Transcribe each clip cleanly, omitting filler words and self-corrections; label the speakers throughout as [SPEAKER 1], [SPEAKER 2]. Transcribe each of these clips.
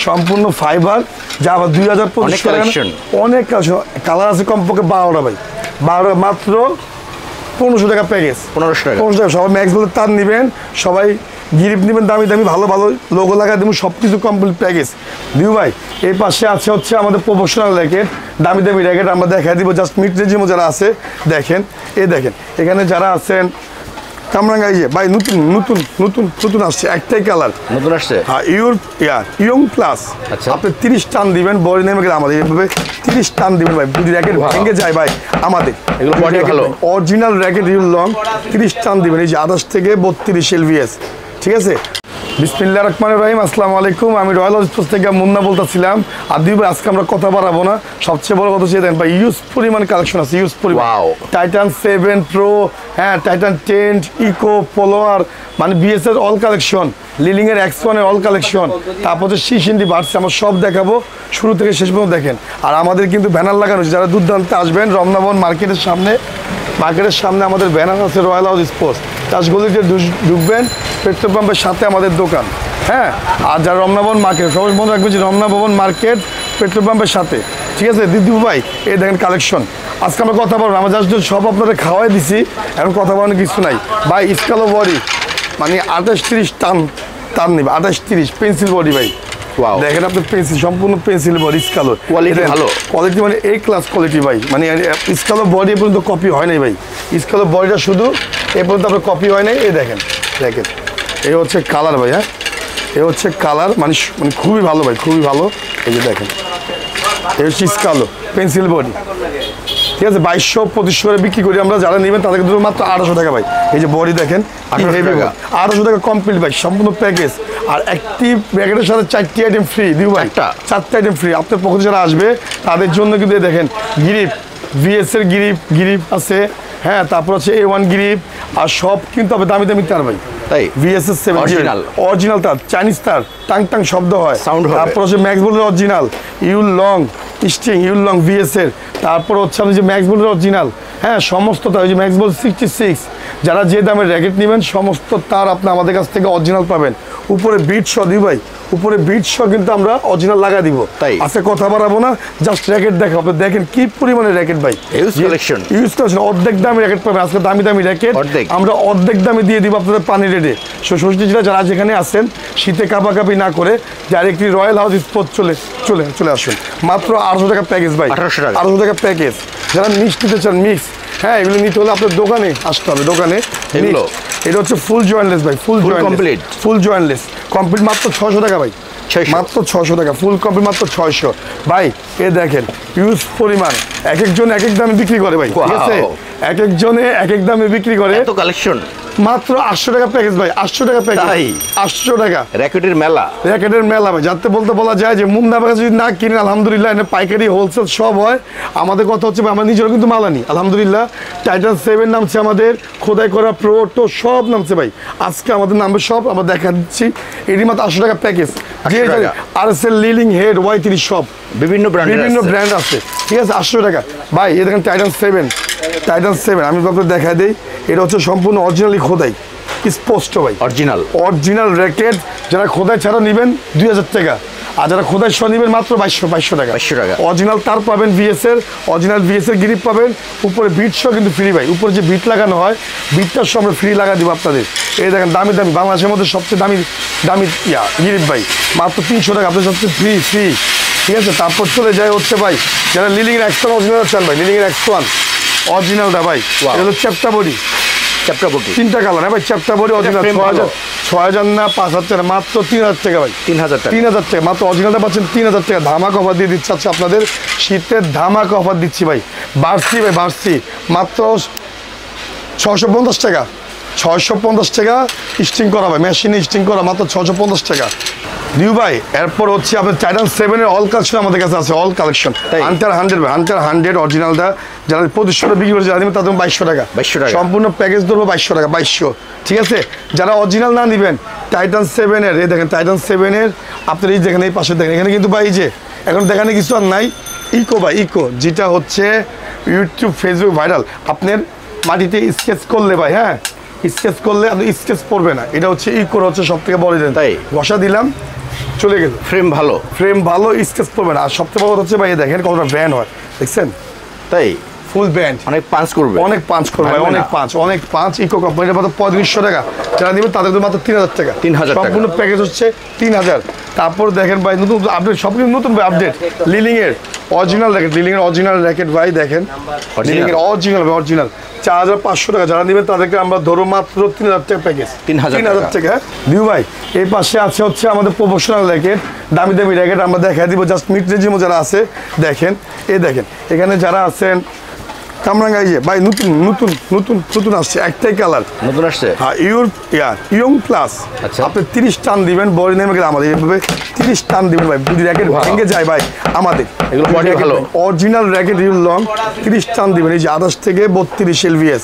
[SPEAKER 1] সম্পূর্ণ ফাইবার, যা আবার 2025 অনেক কালার আছে, কমপক্ষে 12টা ভাই, 12টা মাত্র 1500 টাকা প্যাকেজ। 1500 টাকা। সবাই ম্যাক্স বলে তার নেবেন, সবাই গিরিপ নেবেন দামি দামি, ভালো ভালো লোগো লাগা দেবেন, সব কিছু কমপ্লিট প্যাকেজ। দিউ ভাই এই পাশে আছে হচ্ছে আমাদের প্রফেশনাল র্যাকেট, দামি দামি র্যাকেট আমরা দেখা দিব। জাস্ট মিড রেঞ্জের যারা আছে দেখেন, দেখেন এখানে যারা আছেন কামরাঙ্গা, এই যে ভাই নতুন নতুন নতুন নতুন আসছে, একটাই কালার নতুন আসছে। হ্যাঁ ইয়ং প্লাস। আচ্ছা আপনি 30 টান দিবেন, বডি নেমে গেলে আমাদের এইভাবে 30 টান দিবেন ভাই, যদি র্যাকেট ভেঙে যায় ভাই আমাদের এগুলো বডি ভালো অরিজিনাল র্যাকেট ইউল লং 30 টান দিবেন। এই যে 28 থেকে 32 LVS, ঠিক আছে। বিসমিল্লাহির রহমানির রহিম, আসসালামু আলাইকুম। আমি রয়্যাল হাউস থেকে মুন্না বলতেছিলাম। আর দুই ভাই আজকে আমরা কথা বাড়াবো না, সবচেয়ে বড় কথা হচ্ছে দেখেন ভাই ইউজ পরিমাণ কালেকশন আছে, ইউজ পরিমাণ। টাইটান 7 প্রো, হ্যাঁ টাইটান 10 ইকো ফলোয়ার, মানে বিএস এর অল কালেকশন, লিলিং এর X1 এর অল কালেকশন, তারপর হচ্ছে সিসিন্ডি বাড়ছে, আমরা সব দেখাবো শুরু থেকে শেষ পর্যন্ত দেখেন। আর আমাদের কিন্তু ব্যানার লাগানো হচ্ছে, যারা দুর্দান্তে আসবেন রমনা ভবন মার্কেটের সামনে আমাদের ব্যানার আছে, রয়্যাল হাউস স্পোর্টস চাষগলিতে ঢুকবেন, পেট্রোল পাম্পের সাথে আমাদের দোকান। হ্যাঁ আর যারা রমনা ভবন মার্কেট, সবাই মনে রাখবেন যে রমনা ভবন মার্কেট পেট্রোল পাম্পের সাথে, ঠিক আছে। দিদি ভাই এই দেখেন কালেকশন, আজকে আমরা কথা বলবো, আমরা জাস্ট সব আপনাদের খাওয়াই দিছি, এখন কথা বলার কিছু নাই ভাই। স্কালো বডি মানে 28-30 টান নেবে, 28-30 পেন্সিল বডি ভাই। দেখেন আপনার পেন্সিল, সম্পূর্ণ পেন্সিল বডি, স্কালো কোয়ালিটি ভালো, কোয়ালিটি মানে A ক্লাস কোয়ালিটি ভাই। মানে স্কালো বডি এ পর্যন্ত কপি হয় নাই ভাই, স্কালো বডিটা শুধু এ পর্যন্ত আপনার কপি হয় নাই। এই দেখেন দেখেন এই হচ্ছে কালার ভাই, হ্যাঁ এ হচ্ছে কালার, মানে খুবই ভালো ভাই, খুবই ভালো। এই যে দেখেন এই হচ্ছে স্কালো পেন্সিল বডি, ঠিক আছে। 2200-2500 করে বিক্রি করি আমরা, যারা নেবেন তাদেরকে দেবো মাত্র 800 টাকা ভাই। এই যে বডি দেখেন 800 টাকা কমপ্লিট ভাই, সম্পূর্ণ প্যাকেজ। আর একটি প্যাকেটের সাথে 4টি আইটেম ফ্রি দিও ভাই, 4টা আইটেম ফ্রি। আপনার পক্ষে যারা আসবে তাদের জন্য কিন্তু দেখেন গিরিপ, VS এর গিরিপ আছে, হ্যাঁ তারপর হচ্ছে A1 গিরিপ, আর সব কিন্তু আপনি দামি দামি তার ভাই, তাই VS এর 7 অরিজিনাল তার, চাইনিজ তার, টাং শব্দ হয়, তারপর হচ্ছে ম্যাক্স বোল্টের অরিজিনাল ইউল লং স্ট্রিং, ইউল লং VS এর, তারপর হচ্ছে আপনি যে ম্যাক্স বোল্টের অরিজিনাল, হ্যাঁ সমস্ত তার, ওই যে ম্যাক্স বোল্ট 66, যারা যে দামের র্যাকেট নেবেন সমস্ত তার আপনি আমাদের কাছ থেকে অরিজিনাল পাবেন। উপরে বিট সহ দিই ভাই, উপরে বিট সহ কিন্তু আমরা অরিজিনাল লাগা দিব। তাই আজকে কথা বাড়াবো না, জাস্ট র্যাকেট দেখা হবে। দেখেন কি পরিমাণে র্যাকেট ভাই, ইউজ কালেকশন অর্ধেক দামি র্যাকেট পাবেন আজকে, দামি দামি র্যাকেট আমরা অর্ধেক দামে দিয়ে দিব আপনাদের পানি রেটে। ষষ্ঠী জেলা যারা যেখানে আসেন শীতে কাঁপাকাঁপি না করে ডাইরেক্টলি রয়্যাল হাউস স্পোর্টস চলে আসুন, মাত্র 800 টাকা প্যাকেজ ভাই, 800 টাকা প্যাকেজ। যারা মিক্স নিতে চান মিক্স, হ্যাঁ এগুলো নিতে হলে আপনার দোকানে আসতে হবে, দোকানে। এটা হচ্ছে ফুল জয়েন্টলেস ভাই, ফুল জয়েন্টলেস কমপ্লিট মাত্র 600 টাকা ভাই, মাত্র 600 টাকা ফুল কমপ্লিট, মাত্র 600 ভাই। এ দেখেন ইউজ পরিমাণ, এক একজন এক এক দামে বিক্রি করে ভাই, ঠিক আছে, এক একজনে এক এক দামে বিক্রি করে। এত কালেকশন মাত্র 800 টাকা প্যাকেজ ভাই, 800 টাকা প্যাকেজ, 800 টাকা র্যাকেটের মেলা ভাই। যাতে বলতে বলা যায় যে মুন্না বাগা যদি না কিনেন আলহামদুলিল্লাহ, এটা পাইকারি হোলসেল সব হয়। আমাদের কথা হচ্ছে আমরা নিজেরা কিন্তু মাল আনি আলহামদুলিল্লাহ। টাইটান 7 নামছে আমাদের, খোদাই করা প্রো টো সব নামছে ভাই, আজকে আমাদের নামবে সব আমরা দেখা দিচ্ছি। এটি মাত্র 800 টাকা প্যাকেজ। RSL লিলিং হেড Y3 সব বিভিন্ন ব্র্যান্ড আছে, ঠিক আছে। 800 টাকা ভাই। এই দেখেন টাইটান 7 আমি আপনাদের দেখাই দিই, এটা হচ্ছে সম্পূর্ণ অরিজিনালি খোদাই স্পষ্ট ভাই, অরিজিনাল র্যাকেট। যারা খোদাই ছাড়া নেবেন 2000 টাকা, আর যারা খোদাই সহ নেবেন মাত্র 2200 টাকা। অরিজিনাল তার পাবেন, অরিজিনাল VS এর গ্রিপ পাবেন, উপরে বিট সহ কিন্তু ফ্রি ভাই। উপরে যে বিট লাগানো হয় বিটটার সহ আমরা ফ্রি লাগা দিব আপনাদের। এই দেখেন দামি বাংলাদেশের মধ্যে সবচেয়ে দামি গ্রিপ ভাই, মাত্র 300 টাকা আপনাদের সবচেয়ে ফ্রি, ঠিক আছে। তারপর চলে যায় হচ্ছে ভাই যারা লিলিং এর X1 অরিজিনাল চান ভাই, লিলিং এর X1 অরিজিনালটা ভাই, এটা হলো চ্যাপ্টা বডি 3টা কালার, হ্যাঁ ভাই চ্যাপ্টা বডি অরিজিনাল 6000 না 5000 টাকা, মাত্র 3000 টাকা ভাই, 3000 টাকা মাত্র। অরিজিনালটা পাচ্ছেন 3000 টাকা। ধামাকা অফার দিয়ে দিচ্ছে আচ্ছা আপনাদের, শীতের ধামাকা অফার দিচ্ছি ভাই, বাড়ছি মাত্র 650 টাকা, 650 টাকা স্টিং করা ভাই, মেশিনে স্টিং করা মাত্র 650 টাকা দিউ ভাই। এরপর হচ্ছে আপনার টাইটান 7 এর অল কালেকশন আমাদের কাছে আছে, অল কালেকশন। হান্টার 100 অরিজিনালটা যারা 2500 বিক্রি করেছে তাদের 2200 টাকা, সম্পূর্ণ প্যাকেজ ধরবো 2200 টাকা, 2200, ঠিক আছে। যারা অরিজিনাল না নেবেন টাইটান 7 এর, এই দেখেন টাইটান 7 এর আপনার এই দেখেন, এই পাশে দেখেন, এখানে কিন্তু ভাই এই যে এখন দেখানে কিছু আর নাই, ইকো ভাই, ইকো যেটা হচ্ছে ইউটিউব ফেসবুক ভাইরাল। আপনার মাটিতে স্কেচ করলে ভাই, হ্যাঁ স্কেচ করলে আপনি স্কেচ পড়বে না, এটা হচ্ছে ইকোর হচ্ছে সব থেকে বড়। তাই ঘষা দিলাম চলে গেছে।
[SPEAKER 2] ফ্রেম ভালো
[SPEAKER 1] স্কেচ করবেন। আর সবচেয়ে বড় হচ্ছে ভাই দেখেন কতটা ব্র্যান্ড হয়, দেখছেন?
[SPEAKER 2] তাই
[SPEAKER 1] ফুল ব্যান্ড,
[SPEAKER 2] অনেক পাঁচ করবে,
[SPEAKER 1] অনেক পাঁচ ইকো কোম্পানির মাত্র 3500 টাকা। যারা নেবেন তাদের মাত্র 3000 টাকা।
[SPEAKER 2] 3000 টাকা
[SPEAKER 1] সম্পূর্ণ প্যাকেজ হচ্ছে 3000। তারপর দেখেন ভাই নতুন আপডেট, সব কিছু নতুন আপডেট। লিলিং এর অরিজিনাল র্যাকেট, লিলিং এর অরিজিনাল র্যাকেট ভাই দেখেন, লিলিং এর অরিজিনাল 4500 টাকা। যারা নেবেন তাদেরকে আমরা ধরো মাত্র 3000 টাকা প্যাকেজ, 3000 টাকা। দিউ ভাই এই পাশে আছে হচ্ছে আমাদের প্রফেশনাল র্যাকেট, দামি র্যাকেট আমরা দেখাই দিব। জাস্ট মিড রেঞ্জের যারা আছে দেখেন, দেখেন এখানে যারা আছেন কামরাঙ্গা, এই যে ভাই নতুন আসছে, একটাই কালার
[SPEAKER 2] নতুন আসছে।
[SPEAKER 1] হ্যাঁ ইয়ং প্লাস।
[SPEAKER 2] আচ্ছা
[SPEAKER 1] আপনি 30 টান দিবেন, বডি নেমে গেলে আমাদের এইভাবে 30 টান দিবেন ভাই, যদি র্যাকেট ভেঙে যায় ভাই আমাদের
[SPEAKER 2] এগুলো বডি ভালো,
[SPEAKER 1] অরিজিনাল র্যাকেট ইউল লং 30 টান দিবেন। এই যে 28 থেকে 32 এলভিএস,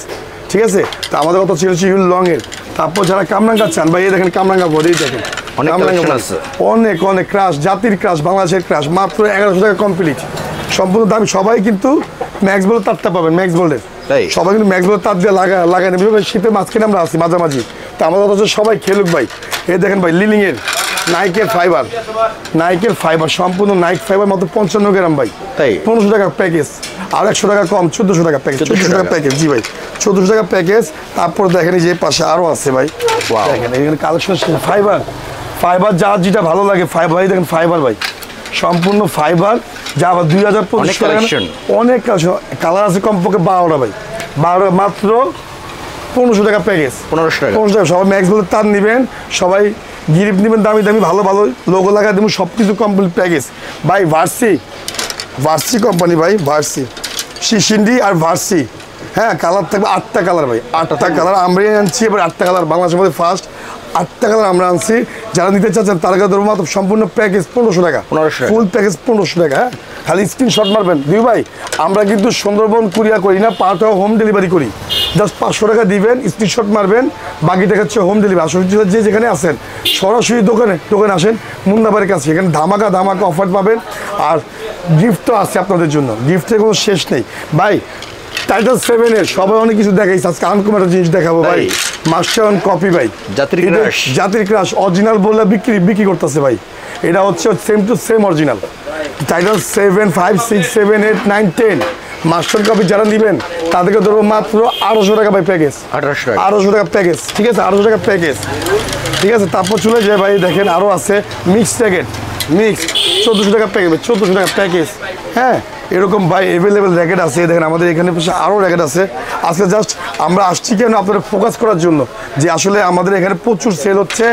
[SPEAKER 1] ঠিক আছে? তো আমাদের কত ছিল ইউল লং এর। তারপর যারা কামরাঙ্গা চান ভাই এই দেখেন কামরাঙ্গা বডি দেখেন, অনেক ক্রাশ, জাতির ক্রাশ, বাংলাদেশের ক্রাশ, মাত্র 1100 টাকা কমপ্লিট। সম্পূর্ণ দামি। সবাই কিন্তু ম্যাক্স বোল্ডের তারটা পাবেন, ম্যাক্স বোল্ডের সবাই কিন্তু ম্যাক্স বোল্ডের তার দিয়ে লাগাই নেবে। শীতের মাঝখানে আমরা আসি মাঝামাঝি, তো আমাদের কথা সবাই খেলুক ভাই। এই দেখেন ভাই লিলিং এর নাইকের ফাইবার, সম্পূর্ণ নাইক ফাইবার মাত্র 55 গ্রাম ভাই, তাই 1500 টাকা প্যাকেজ। আর 100 টাকা কম, 1400 টাকা প্যাকেজ, 1400 টাকা প্যাকেজ। জি ভাই 1400 টাকা প্যাকেজ। তারপর দেখেন এই যে পাশে আরো আছে ভাই, দেখেন এখানে কালেকশন ফাইবার যার যেটা ভালো লাগে ফাইবার। দেখেন ফাইবার ভাই, সম্পূর্ণ ফাইবার, যা আবার 2025 কালেকশন, অনেক কালার আছে কমপক্ষে 12টা ভাই, 12টা মাত্র 1500 টাকা প্যাকেজ, 1500 টাকা। সবাই ম্যাক্স বলে তার নেবেন, সবাই গিফট নেবেন দামি ভালো লোগো লাগা দেবেন, সব কিছু কমপ্লিট প্যাকেজ ভাই। ভার্সি কোম্পানি ভাই, ভার্সি শিশিন্ডি আর ভার্সি। হ্যাঁ কালার থাকবে 8টা কালার ভাই, 8টা কালার আমরা আনছি এবার, 8টা কালার বাংলাদেশের মধ্যে ফার্স্ট 8টা কালার আমরা আনছি। যারা নিতে চাচ্ছেন তার কাছে ধরুন মাত্র সম্পূর্ণ প্যাকেজ 1500 টাকা, ফুল প্যাকেজ 1500 টাকা। হ্যাঁ খালি স্ক্রিনশট মারবেন। দিউ ভাই আমরা কিন্তু সুন্দরবন কুরিয়ার করি না, পাঠাও হোম ডেলিভারি করি। জাস্ট 500 টাকা দিবেন, স্ক্রিনশট মারবেন, বাকি টাকা হচ্ছে হোম ডেলিভারি। আসলে যে যেখানে আসেন সরাসরি দোকানে আসেন মুন্নাবাড়ির কাছে, এখানে ধামাকা অফার পাবেন। আর গিফট তো আছে আপনাদের জন্য, গিফটের কোনো শেষ নেই ভাই। টাইটাল 7 এর সবাই অনেক কিছু দেখাইছে, আজকে আনকমন একটা জিনিস দেখাবো ভাই, মাস্টার কপি ভাই, জাতির ক্রাশ অরিজিনাল বলে বিক্রি করতেছে ভাই। এটা হচ্ছে same to same original title 7, 5, 6, 7, 8, 9, 10 master copy যারা নেবেন তাদেরকে ধরবো মাত্র 1800 টাকা ভাই প্যাকেজ, 1800 টাকা প্যাকেজ, ঠিক আছে? 1800 টাকা প্যাকেজ, ঠিক আছে? তারপর চলে যায় ভাই দেখেন আরো আছে মিক্স র্যাকেট, মিক্স 1400 টাকা প্যাকেজ, 1400 টাকা প্যাকেজ। হ্যাঁ এরকম ভাই অ্যাভেলেবেল র্যাকেট আছে, দেখেন আমাদের এখানে আরও র্যাকেট আছে। আজকে জাস্ট আমরা আসছি কেন আপনাদের ফোকাস করার জন্য, যে আসলে আমাদের এখানে প্রচুর সেল হচ্ছে,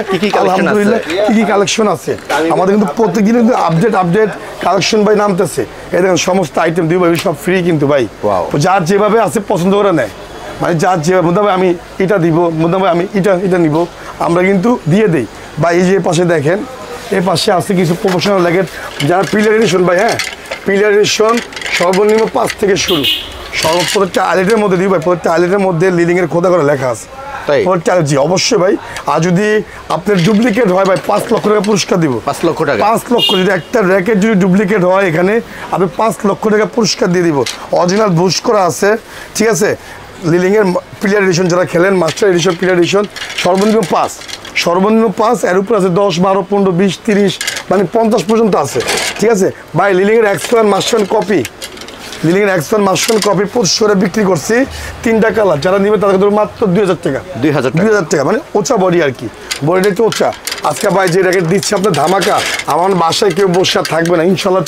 [SPEAKER 1] আলহামদুলিল্লাহ কি কালেকশন আছে আমাদের, কিন্তু প্রত্যেকদিন কিন্তু আপডেট কালেকশন ভাই নামতেছে। এই দেখেন সমস্ত আইটেম দিব ভাই, সব ফ্রি কিন্তু ভাই, যার যেভাবে আছে পছন্দ করে নেয়, মানে যার যেভাবে মোটামুটি আমি এটা দিব, মোটামুটি আমি এটা নিব, আমরা কিন্তু দিয়ে দিই। বা এই যে পাশে দেখেন এর পাশে আছে কিছু প্রফেশনাল র্যাকেট যারা পিলার এডিশন ভাই। হ্যাঁ পিলার এডিশন সর্বনিম্ন 5 থেকে শুরু, প্রত্যেকটা আইলেটের মধ্যে দিই ভাই, প্রত্যেকটা আইলেটের মধ্যে লিলিংয়ের খোদা করে লেখা আছে। জি অবশ্যই ভাই। আর যদি আপনার ডুপ্লিকেট হয় ভাই 5 লক্ষ টাকা পুরস্কার দিব, 5 লক্ষ টাকা, 5 লক্ষ। যদি একটা র্যাকেট যদি ডুপ্লিকেট হয় এখানে আপনি 5 লক্ষ টাকা পুরস্কার দিয়ে দিব। অরিজিনাল বুস্ট করা আছে, ঠিক আছে? লিলিংয়ের পিলার এডিশন যারা খেলেন, মাস্টার এডিশন, পিলার এডিশন সর্বনিম্ন 5, এর উপর আছে 10, 12, 15, 20, 30 মানে 50 পর্যন্ত আছে, ঠিক আছে ভাই? লিলিংয়ের এক্সপায়ার মাস্টার কপি, লিলিংয়ের এক্সপায়ার মাস্টার কপি 2500 করে বিক্রি করছি, 3টা কালার। যারা নেবে তাদের ধরুন মাত্র 2000 টাকা, 2000 টাকা মানে ওচা বডি আর কি, বডিটা একটু ওচা। আজকে ভাই যে র্যাকেট দিচ্ছে আপনার ধামাকা, আমার বাসায় কেউ বসে থাকবে না, ইনশাল্লাহ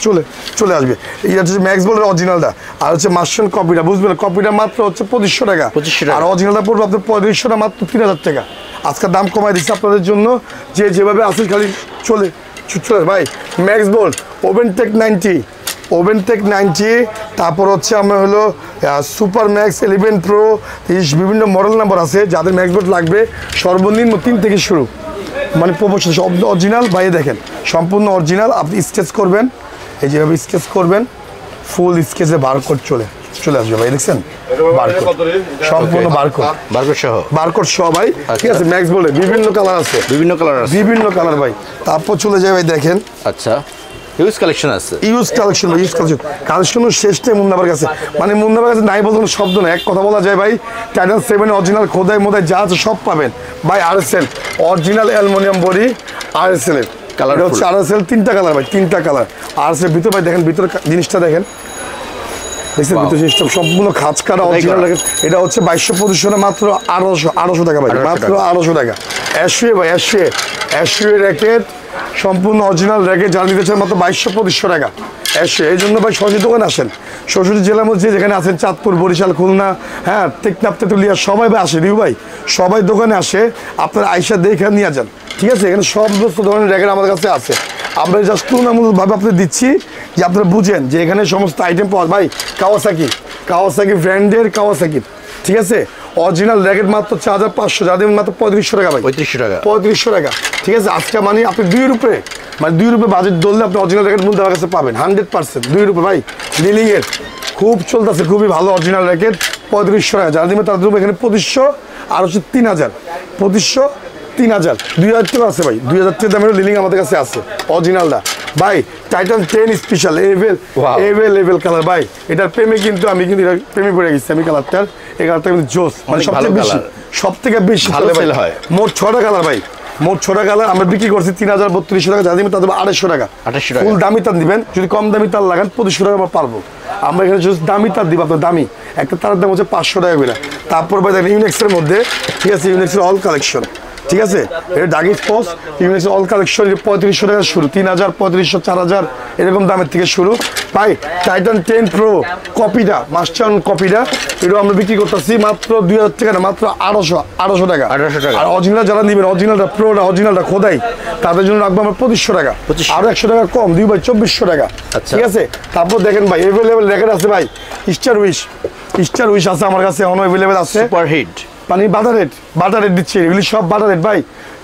[SPEAKER 1] চলে আসবে। এটা হচ্ছে ম্যাক্স বোল্ডের অরিজিনালটা, আর হচ্ছে মাস্টার কপিটা, বুঝবেন কপিটা মাত্র হচ্ছে 2500 টাকা, আর অরিজিনালটা পড়বে আপনার 3500 মাত্র 3000 টাকা। আজকের দাম কমাই দিচ্ছে আপনাদের জন্য, যে যেভাবে আসে খালি চলে ভাই। ম্যাক্স বোল্ড ওভেনটেক 90, তারপর হচ্ছে আমরা হলো সুপার ম্যাক্স 11 প্রো, বিভিন্ন মডেল নাম্বার আছে। যাদের ম্যাক্স বোর্ড লাগবে সর্বনিম্ন 3 থেকে শুরু, মানে প্রফেশনাল সব অরিজিনাল ভাই। দেখেন সম্পূর্ণ অরিজিনাল, আপনি স্কেচ করবেন, এই যেভাবে স্কেচ করবেন ফুল স্কেচে বারকোড চলে আসবে ভাই, দেখছেন সম্পূর্ণ বারকোড সহ ভাই, ঠিক আছে? ম্যাক্স বোল্ডে বিভিন্ন কালার আছে, বিভিন্ন কালার ভাই। তারপর চলে যায় ভাই দেখেন,
[SPEAKER 2] আচ্ছা ইউজ কালেকশন আছে,
[SPEAKER 1] কালেকশনের শেষ নেই মুন্নাবার কাছে, মানে মুন্নাবার কাছে নাই বলতে কোনো শব্দ নেই। এক কথা বলা যায় ভাই, টাইটান 7 অরিজিনাল খোদাই মোদাই যা আছে সব পাবেন ভাই। RSL original aluminium body, RSL এর এটা হচ্ছে RSL 3টা কালার ভাই, 3টা কালার। RSL ভিতর ভাই দেখেন, ভিতর জিনিসটা দেখেন, দেখছেন ভিতর জিনিসটা সম্পূর্ণ খাঁজ কাটা অরিজিনাল র্যাকেট। এটা হচ্ছে 2200 না মাত্র 1800 টাকা ভাই, মাত্র 1800 টাকা। অ্যাশওয়ে ভাই, অ্যাশওয়ে র্যাকেট সম্পূর্ণ অরিজিনাল র্যাকেট, যারা নিতে চান মাত্র 2200 টাকা অ্যাশওয়ে। এই জন্য ভাই সরাসরি দোকানে আসেন, সরাসরি জেলার মধ্যে যেখানে আছেন, চাঁদপুর, বরিশাল, খুলনা, হ্যাঁ টেকনাফ, তেতুলিয়া, সবাই ভাই আসে দিউ ভাই, সবাই দোকানে আসে, আপনারা আইসা দেখে নিয়ে যান, ঠিক আছে? এখানে সমস্ত ধরনের র্যাকেট আমাদের কাছে আছে। আমরা জাস্ট তুলনামূলকভাবে আপনাদের দিচ্ছি যে আপনারা বুঝেন যে এখানে সমস্ত আইটেম পাওয়া। ভাই কাওয়াসাকি ব্র্যান্ডের কাওয়াসাকি, ঠিক আছে? অরিজিনাল র্যাকেট মাত্র 4500, যা দেবেন মাত্র 3500 টাকা ভাই, 3500 টাকা, ঠিক আছে? আজকে মানে আপনি 2 রুপে, মানে 2 রুপে বাজেট ধরলে আপনি অরিজিনাল র্যাকেট মূল্য আমার কাছে পাবেন 100%। 2 রুপে ভাই, লিলিংয়ের খুব চলতেছে, খুবই ভালো অরিজিনাল র্যাকেট, 3500 টাকা। যারা দেবেন তাদের এখানে 2500, আর হচ্ছে 3000, 2500, 3000, 2000 টাকা আছে ভাই, 2000 টাকা দামের লিলিং আমাদের কাছে আছে অরিজিনালটা ভাই। টাইটান 10 স্পেশাল এভেল কালার ভাই, এটার প্রেমে কিন্তু আমি কিন্তু প্রেমে পড়ে গেছি আমি কালারটার। এই কালারটা কিন্তু জোস, মানে সব থেকে বেশি ভালো সেল হয়। মোট 6টা কালার ভাই, মোট 6টা কালার আমরা বিক্রি করছি 3032 টাকা। যা দিবেন তাদের 2800 টাকা। ফুল দামি তার দিবেন, যদি কম দামি তার লাগান 2500 টাকা আমরা পারবো। আমরা এখানে যদি দামি তার দিব, আপনার দামি একটা তারের দাম হচ্ছে 500 টাকা করে। তারপর ভাই দেখেন ইউনিক্সের মধ্যে, ঠিক আছে? ইউনিক্সের অল কালেকশন, ঠিক আছে? এটা ডাগি স্পোর্টস ইউনিক্সের অল কালেকশন 3500 টাকা শুরু, 3000, 3500, 4000 এরকম দামের থেকে শুরু ভাই। টাইটান 10 প্রো কপিটা, মাস্টার কপিটা, এটা আমরা বিক্রি করতেছি মাত্র 2000 টাকা না, মাত্র 800 টাকা। আর অরিজিনাল যারা নেবেন, অরিজিনালটা প্রোটা, অরিজিনালটা খোদাই, তাদের জন্য রাখবো আমরা 2500 টাকা, আরো 100 টাকা কম দিই ভাই, 2400 টাকা, ঠিক আছে? তারপর দেখেন ভাই এভেলেবেল র্যাকেট আছে ভাই, স্টার উইশ আছে আমার কাছে, অন এভেলেবেল আছে, সুপার হিট, মানে বাটার রেট দিচ্ছে, এগুলি সব বাটার রেট ভাই।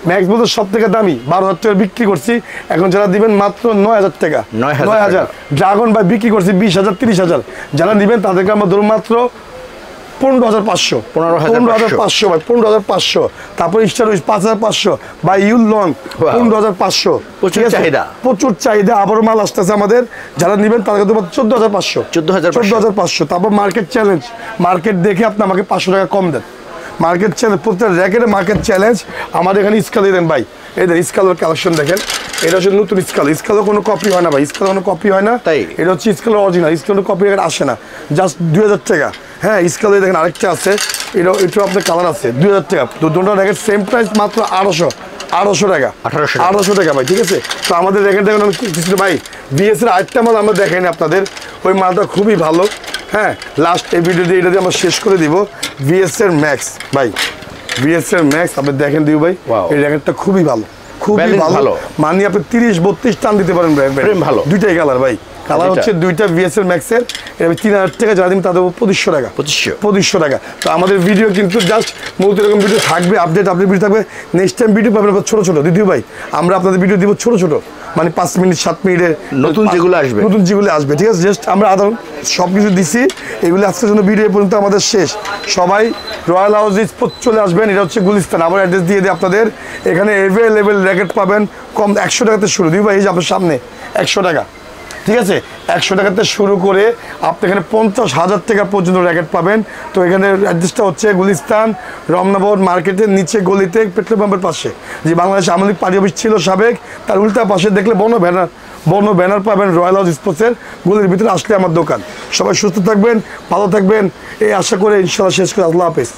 [SPEAKER 1] ম্যাক্স বলতে সব থেকে দামি 12000 টাকা বিক্রি করছি, এখন যারা দিবেন মাত্র 9000 টাকা, 9000। ড্রাগন ভাই বিক্রি করছি 20000, 30000, যারা দিবেন তাদেরকে আমরা ধরুন মাত্র 15500, 15500 ভাই, 15500। তারপর স্টার উইশ 5500 ভাই, ইউল লং 15500, প্রচুর চাহিদা, আবারও মাল আসতেছে আমাদের, যারা নেবেন তাদেরকে দেবো 14500। তারপর মার্কেট দেখে আপনি আমাকে 500 টাকা কম দেন, মার্কেট চ্যালেঞ্জ, প্রত্যেক র্যাকেটে মার্কেট চ্যালেঞ্জ। আমাদের এখানে স্কাল দেন ভাই, এদের স্কালের কালেকশন দেখেন, এটা হচ্ছে নতুন স্কালও কোনো কপি হয় না ভাই, স্কাল কোনো কপি হয় না, তাই এটা হচ্ছে স্কালের অরিজিনাল, স্কালের কপি আসে না, জাস্ট 2000 টাকা। হ্যাঁ, স্কালে দেখেন আরেকটা আছে, এটা আপনার কালার আছে 2000 টাকা, দুটো র্যাকেট সেম প্রাইস মাত্র 800 টাকা, 1800 টাকা ভাই, ঠিক আছে? তো আমাদের র্যাকেট দেখেন কিছু ভাই, বিএসের আরেকটা মাল আমরা দেখাইনি আপনাদের, ওই মালটা খুবই ভালো। হ্যাঁ, লাস্ট এই ভিডিও দিয়ে এটা দিয়ে আমরা শেষ করে দিব। বিএসের ম্যাক্স ভাই, বিএসের ম্যাক্স আপনি দেখেন দিও ভাই, এই র্যাকেটটা খুবই ভালো, খুবই ভালো, মানে আপনি 30-32 টান দিতে পারেন ভালো, দুইটাই কালার ভাই, কালার হচ্ছে দুইটা বিএসএল ম্যাক্সের। এটা 3000 টাকা, যারা দিন তাদের 2500 টাকা, 2500 টাকা। তো আমাদের ভিডিও কিন্তু জাস্ট মূলত এরকম ভিডিও থাকবে, আপডেট ভিডিও থাকবে। নেক্সট টাইম ভিডিও পাবেন ছোট দিদিও ভাই, আমরা আপনাদের ভিডিও দিব ছোট, মানে 5 মিনিট 7 মিনিটের নতুন যেগুলো আসবে, ঠিক আছে? জাস্ট আমরা আদৌ সব কিছু দিছি, এগুলো আজকের জন্য ভিডিও পর্যন্ত আমাদের শেষ। সবাই রয়্যাল হাউস স্পোর্টস চলে আসবেন, এটা হচ্ছে গুলিস্তান। আবার অ্যাড্রেস দিয়ে দিই আপনাদের, এখানে এভেলেবেল র্যাকেট পাবেন কম 100 টাকাতে শুরু, দিদি ভাই এই যে আপনার সামনে 100 টাকা, ঠিক আছে? 100 টাকাতে শুরু করে আপনি এখানে 50,000 টাকা পর্যন্ত র্যাকেট পাবেন। তো এখানে অ্যাড্রেসটা হচ্ছে গুলিস্তান, রমনাবর মার্কেটের নিচে গলিতে, পেট্রোল পাম্পের পাশে, যে বাংলাদেশ আওয়ামী লীগ পার্টি অফিস ছিল সাবেক, তার উল্টা পাশে দেখলে বড় ব্যানার পাবেন রয়্যাল হাউস স্পোর্টসের, গলির ভিতরে আসলে আমার দোকান। সবাই সুস্থ থাকবেন, ভালো থাকবেন, এই আশা করে ইনশাআল্লাহ শেষ করে আল্লাহ হাফেজ।